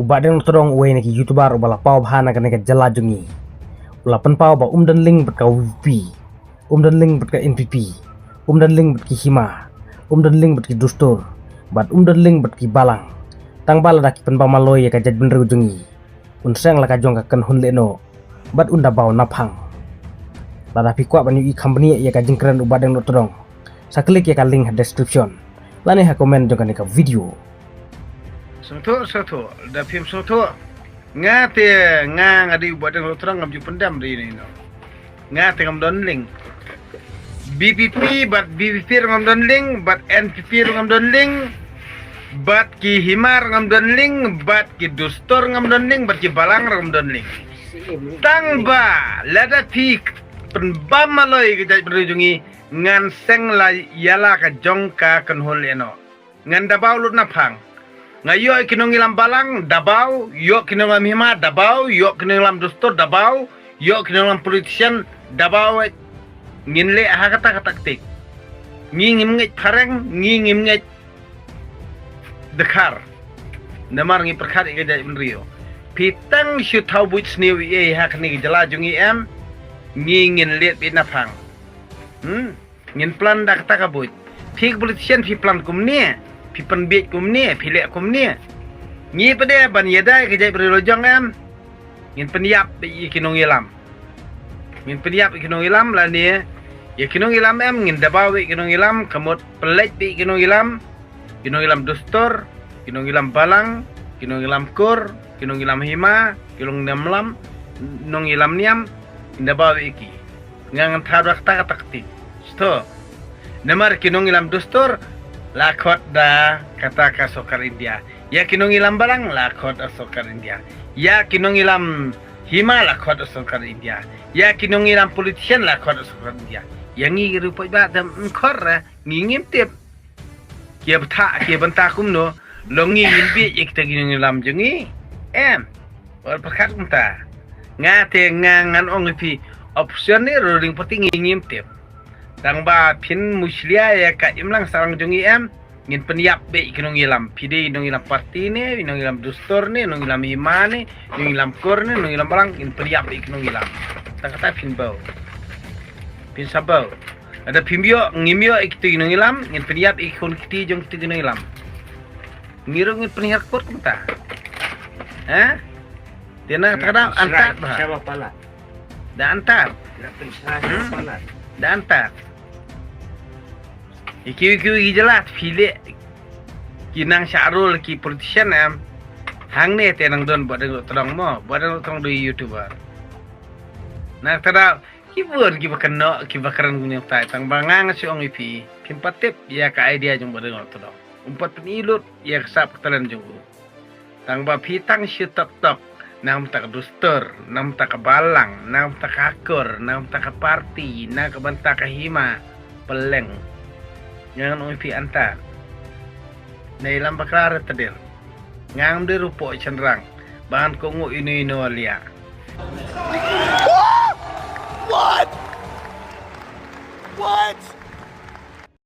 Ubadeng terong uwe neki youtuber ubala pau bahana kan neki jala jungi. Ulapan pau ba dan link bet ka VP. Dan link bet ka NPP. Dan link bet ki hima. Dan link bet ki dustur. Dan link bet ki balang. Tang bala dak pen pamaloy ka jad bener jungi. Seng la ka jong ka kan hun leno. Bat unda bau napang. Lada pikwa banyu I company ya ka jingkran ubadeng terong. Sa klik ya ka link description. Lani ha komen jong ka neki video. Soto da film soto ngate ngadi buat yang terang ngam pendam di ini no ngate ngam donling BPP but BPP ngam donling but NPP ngam donling but ki himar ngam donling but ki dustor ngam donling but ki balang ngam donling tangba lada pik penbam maloi kita berujungi ngan seng la yala ka jongka kan hol eno ngan dabau lut napang ngayo kinong ilam balang dabau, yo kinong ilam hima dabau, yo kinong ilam dustur dabau, yo kinong ilam politician dabau nginle ha kata taktik. Ngingim ngej pareng, ngingim ngej dekar. Namar ngi perkat ke jaj menrio. Pitang syu tau buit sniu ye ha kni jala jungi em ngingin liet bit napang. Ngin plan dak ta kabut. Pik politician pi plan kumne. Pi penbit kum ni, pi lek kum ni. Ngi pada ban yedai ke jai berlojong am. Ngin peniap I kinong ilam. Ngin peniap I kinong ilam la ni. Ya kinong ilam am ngin dabau I kinong ilam, kamut pelet bi kinong ilam. Kinong ilam dustur, kinong ilam balang, kinong ilam kur, kinong ilam hima, kinong namlam, nong ilam niam, dabau iki. Ngang tarak tak takti. Sto. Namar kinong ilam dustur lakot da kata ka sokar India. Ya kinong ilam balang lakot da sokar India. Ya kinong ilam hima lakot da sokar India. Ya kinong ilam politician lakot da sokar India. Yang ngi rupa ba dam khor ngingim tip. Kia benta kumno longi ngimbi ikta kinong ilam jungi. Or pakat kumta. Ngate ngan ong pi option ni roling pati ngingim tip. Tang ba pin muslia ya ka imlang sarang jungi ngin peniap be kinong ilam pide nong ilam parti ni nong ilam dustur ni nong ilam hima ni nong ilam kur ni nong ilam balang ngin peniap be kinong ilam tak kata pin bau pin sabau ada pimbio ngimio ikti nong ilam ngin peniap ikon kiti jong kiti nong ilam ngiro ngin peniap kur kumta tiana kada antar bah siapa pala da antar da antar Iki jelas pilih kinang syarul ki politician hang ne tenang don buat deng terang mo buat deng terang do YouTuber nah tada kibur ki bakano ki bakaran gunyang tai tang bangang si ong ipi pimpatip ya ka idea jong buat deng terang umpat penilut ya sap ketalan jong tang ba pitang si tok nam tak dustur nam tak balang nam tak akur nam tak parti nam ka banta ka hima peleng ngang ong anta na ilang baklara tadir ngang de rupo cenderang bahan kongo ino alia What?